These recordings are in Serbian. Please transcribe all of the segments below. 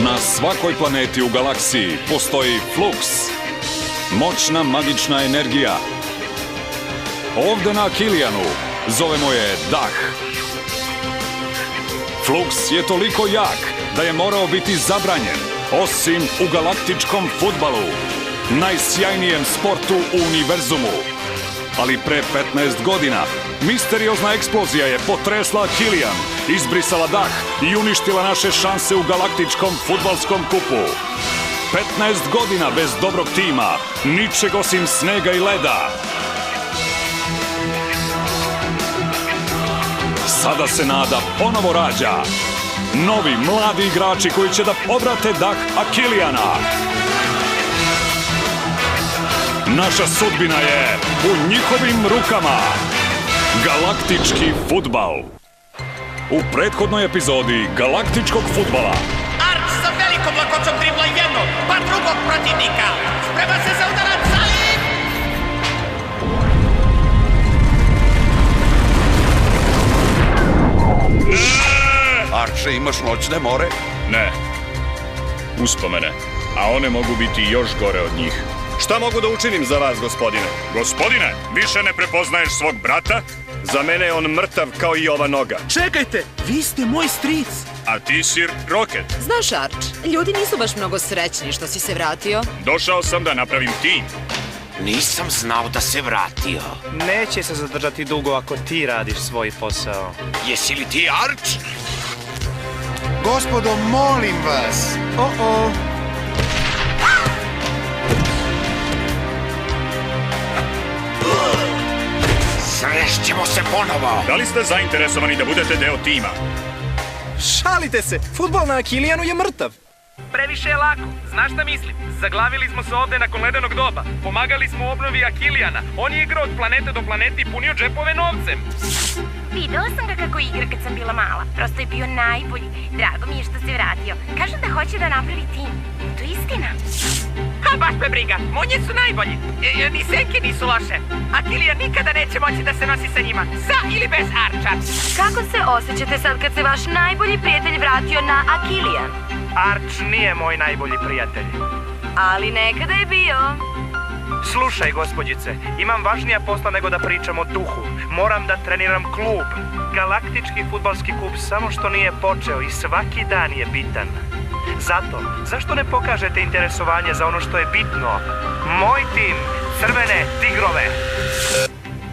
Na svakoj planeti u galaksiji postoji Flux, moćna magična energija. Ovde na Akilijanu zovemo je Dah. Flux je toliko jak da je morao biti zabranjen, osim u galaktičkom fudbalu, najsjajnijem sportu u univerzumu. Ali pre 15 godina misteriozna eksplozija je potresla Akilijan, izbrisala Dah i uništila naše šanse u galaktičkom fudbalskom kupu. 15 godina bez dobrog tima, ničeg osim snega i leda. Sada se nada ponovo rađa. Novi, mladi igrači koji će da obrate dah Akilijana. Naša sudbina je u njihovim rukama. Galaktički fudbal. U prethodnoj epizodi galaktičkog fudbala. Arč sa velikom lakoćom dribla jednog, pa drugog protivnika. Sprema se za udarac, ali... Arče, imaš noćne more? Ne. Uspomene. A one mogu biti još gore od njih. Šta mogu da učinim za vas, gospodine? Gospodine, više ne prepoznaješ svog brata? Za mene je on mrtav kao i ova noga. Čekajte, vi ste moj stric. A ti si Rocket. Znaš, Arč, ljudi nisu baš mnogo srećni što si se vratio. Došao sam da napravim tim. Nisam znao da se vratio. Neće se zadržati dugo ako ti radiš svoj posao. Jesi li ti Arč? Gospodo, molim vas. O-o. Srešćemo se ponovo. Da li ste zainteresovani da budete deo tima? Šalite se, fudbal na Akilijanu je mrtav. Previše je lako, znaš šta mislim? Zaglavili smo se ovde nakon ledenog doba. Pomagali smo u obnovi Akilijana. On je igrao od planete do planete i punio džepove novcem. Videla sam ga kako igra kad sam bila mala. Prosto je bio najbolji. Drago mi je što se vratio. Kažu da hoće da napravi tim. To je istina. Ha, baš me briga. Munje su najbolji. Ni senke nisu loše. Akilijan nikada neće moći da se nosi sa njima. Sa ili bez Arča. Kako se osjećate sad kad se vaš najbolji prijatelj vratio na Akilijan? Arč nije moj najbolji prijatelj. Ali nekada je bio. Slušaj, gospođice, imam važnija posla nego da pričam o duhu. Moram da treniram klub. Galaktički fudbalski klub samo što nije počeo i svaki dan je bitan. Zato, zašto ne pokažete interesovanje za ono što je bitno? Moj tim, Crvene tigrove.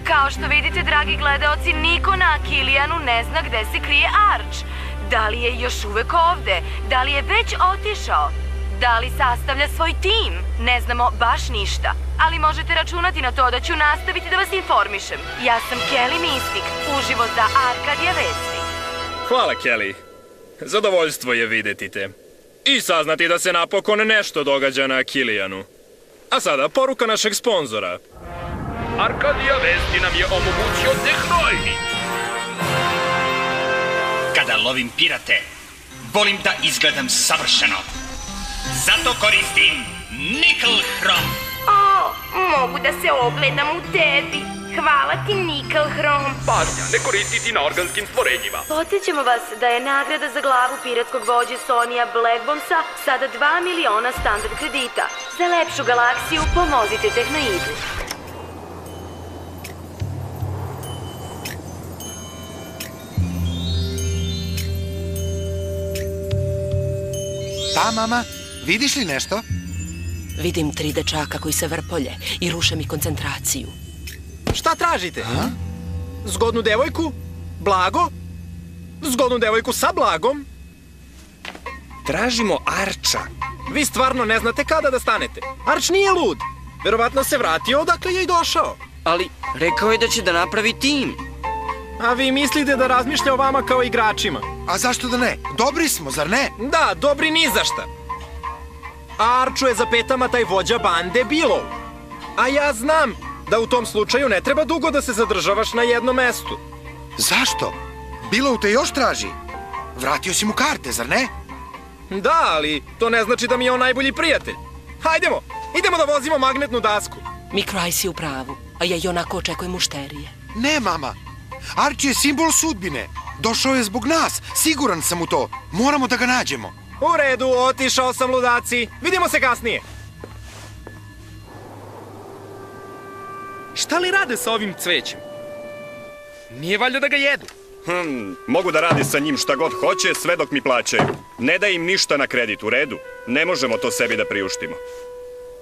Kao što vidite, dragi gledaoci, niko na Akilijanu ne zna gde se krije Arč. Da li je još uvek ovde? Da li je već otišao? Da li sastavlja svoj tim? Ne znamo baš ništa. Ali možete računati na to da ću nastaviti da vas informišem. Ja sam Kelly Mistik, uživo za Arkadija Vesti. Hvala, Kelly. Zadovoljstvo je videti te. I saznati da se napokon nešto događa na Akilijanu. A sada poruka našeg sponzora. Arkadija Vesti nam je omogućio Tehnoid. Kada lovim pirate, volim da izgledam savršeno. Zato koristim Nickel Hrom. O, mogu da se ogledam u tebi. Hvala ti, Nickel Hrom. Pažnja, ne koristiti na organskim stvorenjima. Podsjećamo vas da je nagrada za glavu piratskog vođe Sonija Blackbomsa sada 2 miliona standard kredita. Za lepšu galaksiju pomozite Tehnoidu. Da, mama, vidiš li nešto? Vidim 3 dečaka koji se vrpolje i ruše mi koncentraciju. Šta tražite? Zgodnu devojku? Blago? Zgodnu devojku sa blagom? Tražimo Arča. Vi stvarno ne znate kada da stanete. Arč nije lud. Verovatno se vratio odakle je i došao. Ali rekao je da će da napravi tim. A vi mislite da razmišlja o vama kao igračima? A zašto da ne? Dobri smo, zar ne? Da, dobri ni za šta. Arču je za petama taj vođa bande Bilov. A ja znam da u tom slučaju ne treba dugo da se zadržavaš na jednom mestu. Zašto? Bilov te još traži. Vratio si mu karte, zar ne? Da, ali to ne znači da mi je on najbolji prijatelj. Hajdemo, idemo da vozimo magnetnu dasku. Micro Ice je u pravu, a ja i onako očekujem mušterije. Ne, mama. Arč je simbol sudbine. Došao je zbog nas, siguran sam u to. Moramo da ga nađemo. U redu, otišao sam, ludaci. Vidimo se kasnije. Šta li rade sa ovim cvećem? Nije valjda da ga jedu? Mogu da rade sa njim šta god hoće, sve dok mi plaćaju. Ne da im ništa na kredit, u redu. Ne možemo to sebi da priuštimo.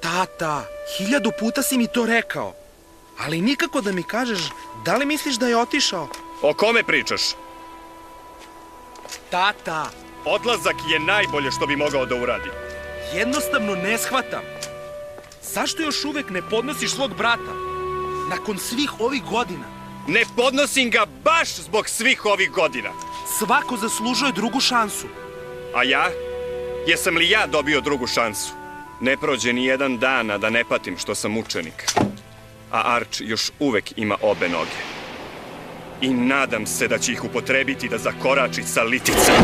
Tata, 1000 puta si mi to rekao. Ali nikako da mi kažeš da li misliš da je otišao. O kome pričaš? Tata, Odlazak je najbolje što bi mogao da uradi. jednostavno ne shvatam. Zašto još uvek ne podnosiš svog brata? Nakon svih ovih godina. Ne podnosim ga baš zbog svih ovih godina. Svako zaslužuje drugu šansu. A ja? Jesam li ja dobio drugu šansu? Ne prođe ni jedan dan, a da ne patim što sam učenik. A Arch još uvek ima obe noge. I nadam se da će ih upotrebiti da zakorači sa liticom.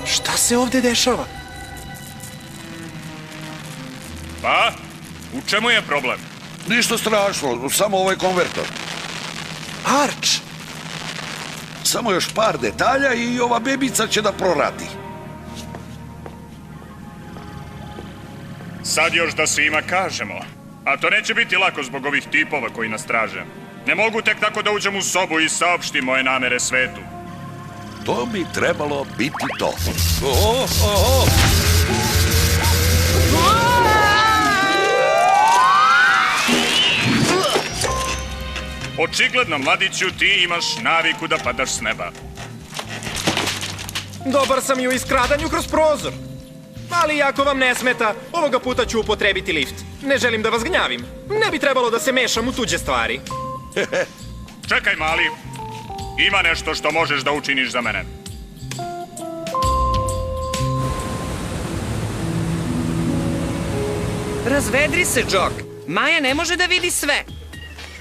Šta se ovde dešava? Pa? U čemu je problem? Ništa strašno, samo ovaj konvertor. Arch! Samo još par detalja i ova bebica će da proradi. Sad još da svima kažemo. A to neće biti lako zbog ovih tipova koji nas traže. Ne mogu tek tako da uđem u sobu i saopštim moje namere svetu. To bi trebalo biti to. Očigledno, mladiću, ti imaš naviku da padaš s neba. Dobar sam i u iskradanju kroz prozor. Ali ako vam ne smeta, ovoga puta ću upotrebiti lift. Ne želim da vas gnjavim. Ne bi trebalo da se mešam u tuđe stvari. Čekaj, mali. Ima nešto što možeš da učiniš za mene. Razvedri se, Džok. Maja ne može da vidi sve.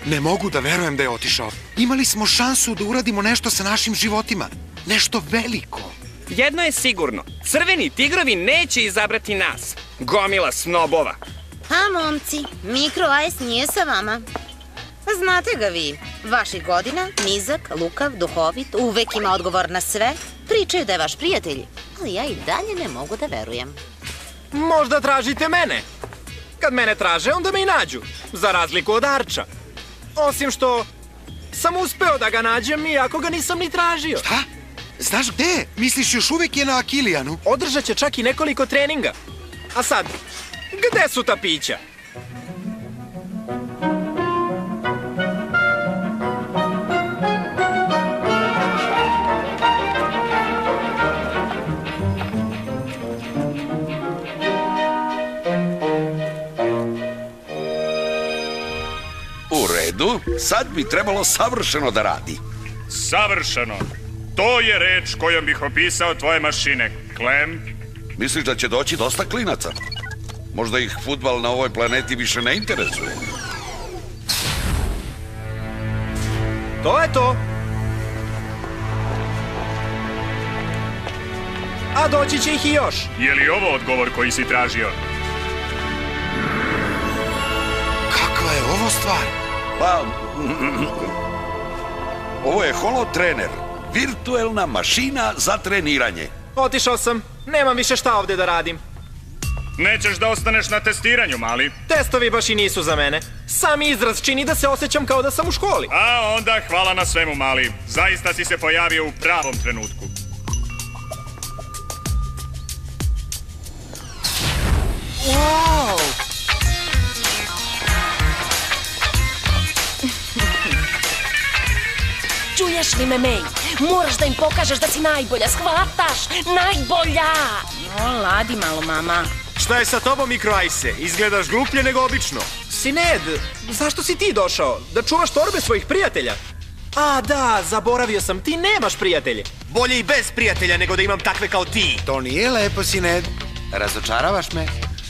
Ne mogu da verujem da je otišao. Imali smo šansu da uradimo nešto sa našim životima. Nešto veliko. Jedno je sigurno. Crveni tigrovi neće izabrati nas. Gomila snobova. A, momci, Mikro Ice nije sa vama. Znate ga vi. Vaših godina, nizak, lukav, duhovit, uvek ima odgovor na sve. Pričaju da je vaš prijatelj, ali ja i dalje ne mogu da verujem. Možda tražite mene. Kad mene traže, onda me i nađu. Za razliku od Arča. Osim što sam uspeo da ga nađem iako ga nisam ni tražio. Šta? Znaš gde je? Misliš još uvek je na Akilijanu? Održat će čak i nekoliko treninga. A sad, gde su ta pića? U redu, sad bi trebalo savršeno da radi. Savršeno. To je reč kojom bih opisao tvoje mašine, Clem. Misliš da će doći dosta klinaca? Možda ih fudbal na ovoj planeti više ne interesuje. To je to. A doći će ih i još. Je li ovo odgovor koji si tražio? Kakva je ovo stvar? Pa, ovo je Holo Trener. Virtuelna mašina za treniranje. Otišao sam. Nemam više šta ovde da radim. Nećeš da ostaneš na testiranju, mali? Testovi baš i nisu za mene. Sam izraz čini da se osjećam kao da sam u školi. A onda hvala na svemu, mali. Zaista si se pojavio u pravom trenutku. Wow! Čuješ li me, May? Moraš da im pokažeš da si najbolja, shvataš? Najbolja! O, ladi malo, mama. Šta je sa tobom, mikroajse? Izgledaš gluplje nego obično. Sined, zašto si ti došao? Da čuvaš torbe svojih prijatelja? A, da, zaboravio sam, ti nemaš prijatelje. Bolje i bez prijatelja nego da imam takve kao ti. To nije lepo, Sined. Razočaravaš me.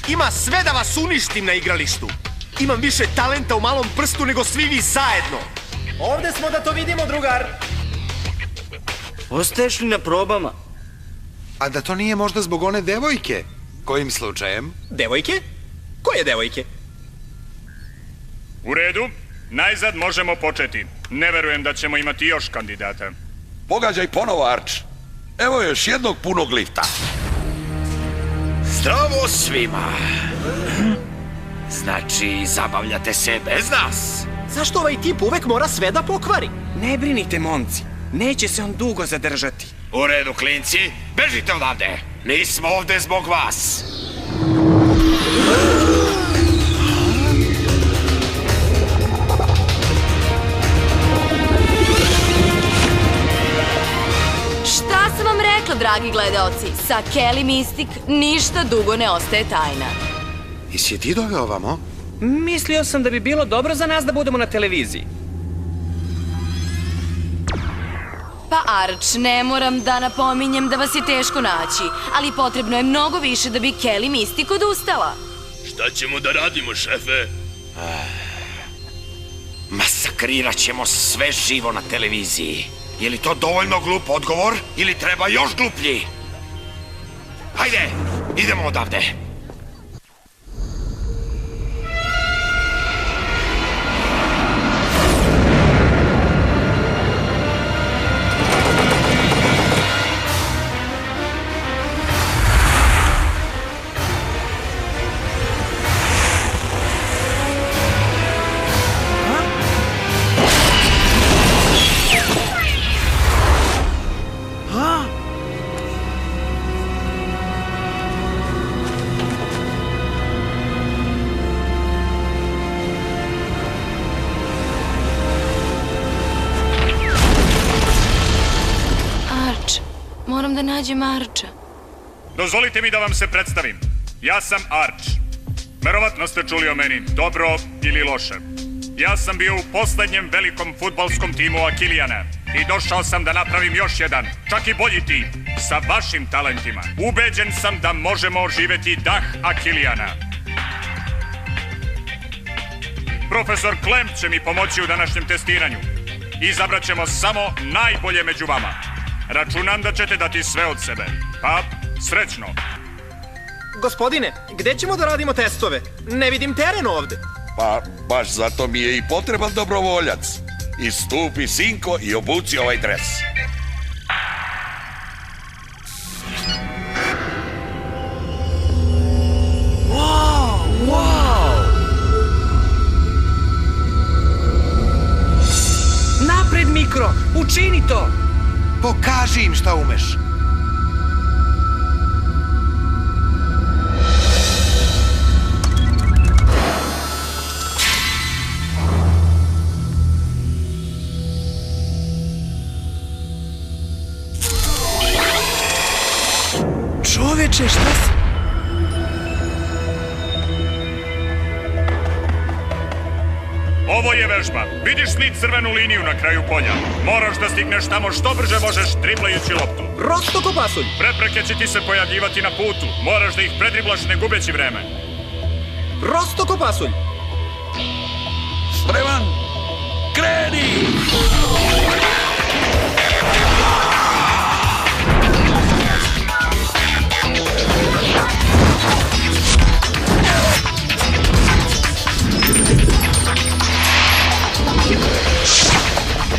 Ima sve da vas uništim na igralištu. Imam više talenta u malom prstu nego svi vi zajedno. Ovde smo da to vidimo, drugar. Ostaješ li na probama? A da to nije možda zbog one devojke? Kojim slučajem? Devojke? Koje devojke? U redu, najzad možemo početi. Ne verujem da ćemo imati još kandidata. Pogađaj ponovo, Arč. Evo još jednog punog lifta. Zdravo svima. Znači, zabavljate se bez nas. Zašto ovaj tip uvek mora sve da pokvari? Ne brinite, momci. Neće se on dugo zadržati. U redu, klinci, bežite odavde. Nismo ovde zbog vas. Šta sam vam rekla, dragi gledaoci? Sa Kelly Mystic ništa dugo ne ostaje tajna. Jesi je ti doveo ovamo? Mislio sam da bi bilo dobro za nas da budemo na televiziji. Pa Arch, ne moram da napominjem da vas je teško naći, ali potrebno je mnogo više da bi Kelly Mystic odustala. Šta ćemo da radimo, šefe? Masakrirat ćemo sve živo na televiziji. Je li to dovoljno glup odgovor ili treba još gluplji? Hajde, idemo odavde. Moram da nađem Arča. Dozvolite mi da vam se predstavim. Ja sam Arč. Verovatno ste čuli o meni, dobro ili loše. Ja sam bio u poslednjem velikom fudbalskom timu Akilijana i došao sam da napravim još jedan, čak i bolji tim, sa vašim talentima. Ubeđen sam da možemo oživeti dah Akilijana. Profesor Klem će mi pomoći u današnjem testiranju. Izabrat ćemo samo najbolje među vama. Računam da ćete dati sve od sebe. Pa, srećno. Gospodine, gde ćemo da radimo testove? Ne vidim teren ovde. Pa, baš zato mi je i potreban dobrovoljac. Istupi, sinko, i obuci ovaj dres. Napred, Mikro, učini to! Pokaži im šta umeš. Čoveče, šta si? Ovo je vežba. Vidiš li crvenu liniju na kraju polja? Moraš da stigneš tamo što brže možeš driblajući loptu. Rostoko pasulj! Prepreke će ti se pojavljivati na putu. Moraš da ih predriblaš ne gubeći vreme. Rostoko pasulj! Spreman, kreni!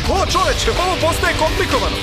O, čoveče, ovo postaje komplikovano.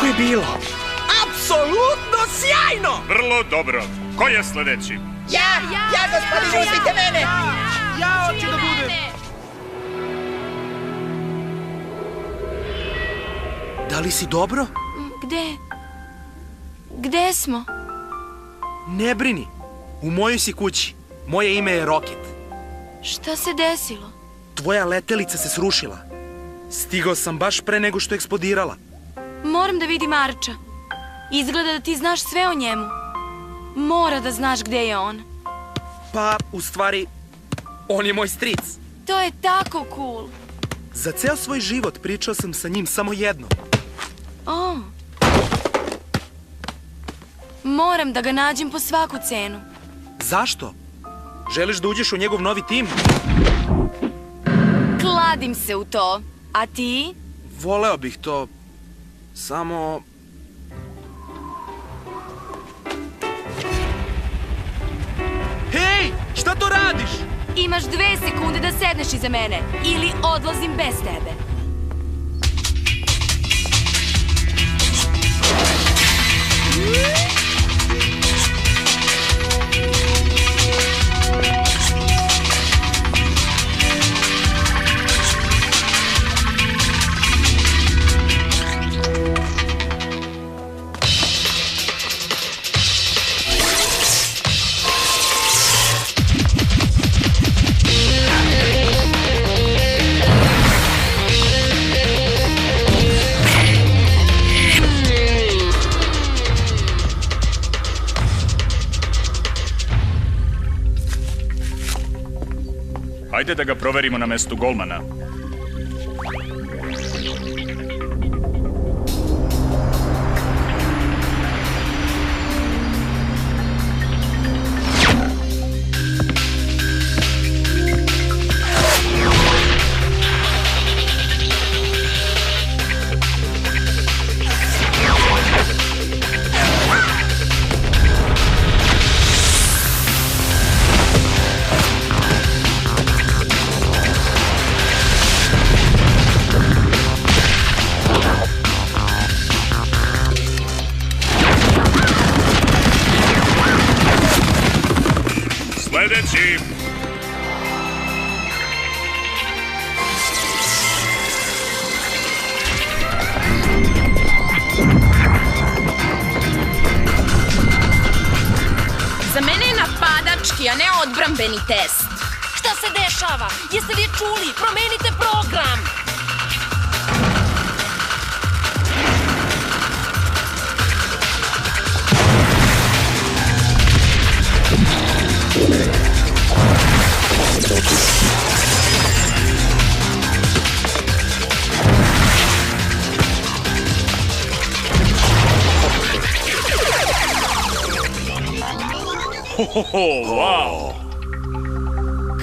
Kako je bilo? Apsolutno sjajno! Vrlo dobro. Ko je sledeći? Ja, gospodine, uzmite mene! Ja hoću da budem. Da li si dobro? Gde smo? Ne brini. U mojoj si kući. Moje ime je Rocket. Šta se desilo? Tvoja letelica se srušila. Stigao sam baš pre nego što je eksplodirala. Moram da vidim Arča. Izgleda da ti znaš sve o njemu. Mora da znaš gde je on. Pa, u stvari, on je moj stric. To je tako cool. Za ceo svoj život pričao sam sa njim samo jedno. O. Moram da ga nađem po svaku cenu. Zašto? Želiš da uđeš u njegov novi tim? Kladim se u to. A ti? Voleo bih to. Samo... Hej! Šta to radiš? Imaš 2 sekunde da sedneš iza mene. Ili odlazim bez tebe. Hajde da ga proverimo na mestu golmana. Sledeći! Za mene je napadački, a ne odbrambeni test. Šta se dešava? Jeste li je čuli? Promenite program! Wow!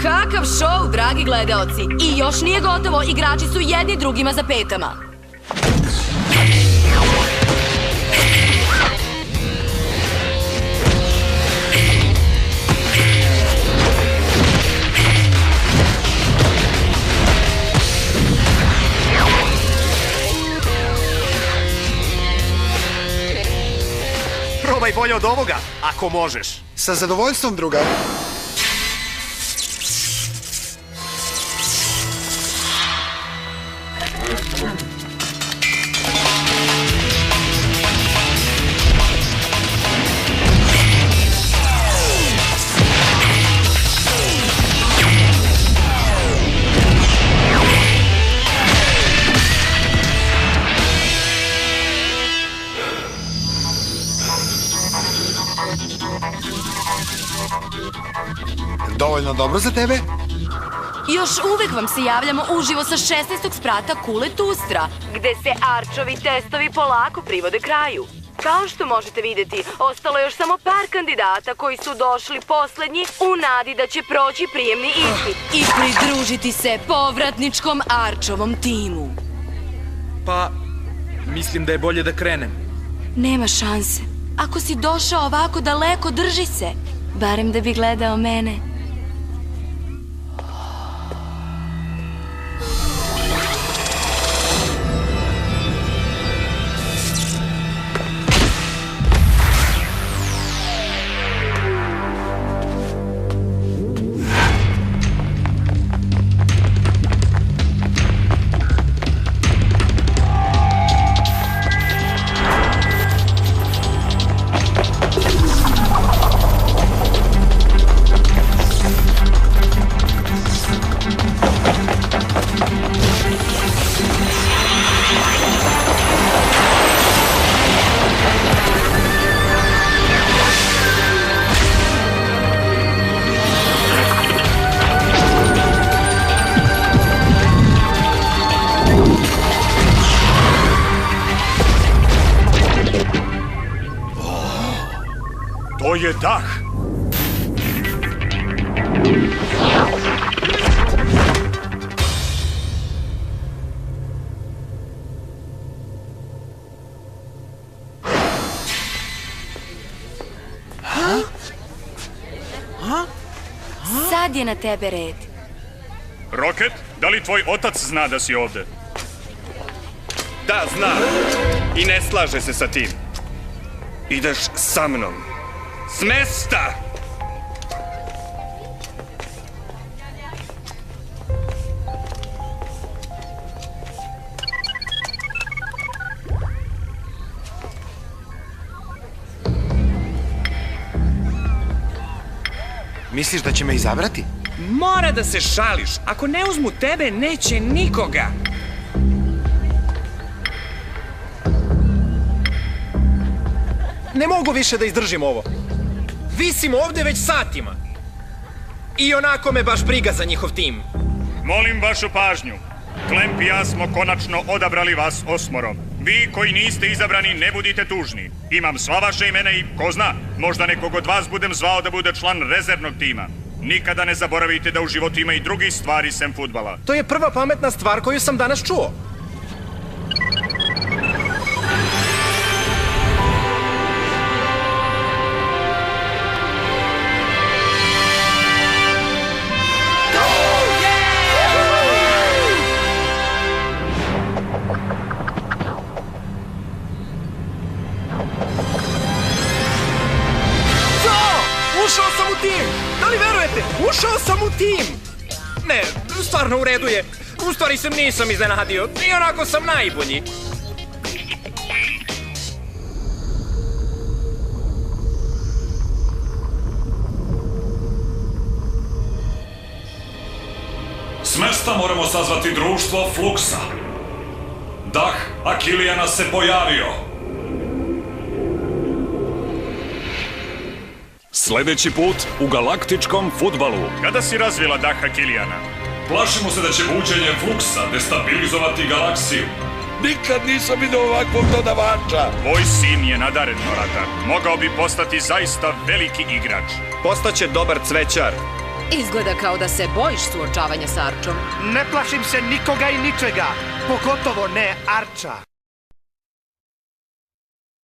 Kakav šou, dragi gledaoci! I još nije gotovo, igrači su jedni drugima za petama. Probaj bolje od ovoga, ako možeš. Sa zadovoljstvom, druga. Dovoljno dobro za tebe? Još uvek vam se javljamo uživo sa 16. sprata Kule Tustra, gde se Arčovi testovi polako privode kraju. Kao što možete videti, ostalo je još samo par kandidata koji su došli poslednji u nadi da će proći prijemni ispit i pridružiti se povratničkom Arčovom timu. Pa, mislim da je bolje da krenem. Nema šanse. Ako si došao ovako daleko, drži se. Barem da bi gledao mene. je Dah. Sad je na tebe red. Roket, da li tvoj otac zna da si ovde? Da, zna. I ne slaže se sa tim. Ideš sa mnom. S mesta! Misliš da će me izabrati? Mora da se šališ. Ako ne uzmu tebe, neće nikoga. Ne mogu više da izdržim ovo. Visim ovde već satima. I onako me baš briga za njihov tim. Molim vašu pažnju. Klemp i ja smo konačno odabrali vas 8. Vi koji niste izabrani, ne budite tužni. Imam sva vaše imena i, ko zna, možda nekog od vas budem zvao da bude član rezervnog tima. Nikada ne zaboravite da u životu ima i drugih stvari sem fudbala. To je prva pametna stvar koju sam danas čuo. Ušao sam u tim! Da li verujete? Ušao sam u tim! Ne, stvarno u redu je. U stvari se nisam iznenadio. I onako sam najbolji. S mesta moramo sazvati društvo Fluksa. Dah Akilijana se pojavio. Sledeći put u galaktičkom fudbalu. Kada si razvila Dah Akilijana? Plašimo se da će buđenje Fluksa destabilizovati galaksiju. Nikad nisam vidio ovakvog dodavača. Tvoj sin je nadaren, Norata. Mogao bi postati zaista veliki igrač. Postaće dobar cvećar. Izgleda kao da se bojiš suočavanja s Arčom. Ne plašim se nikoga i ničega, pogotovo ne Arča.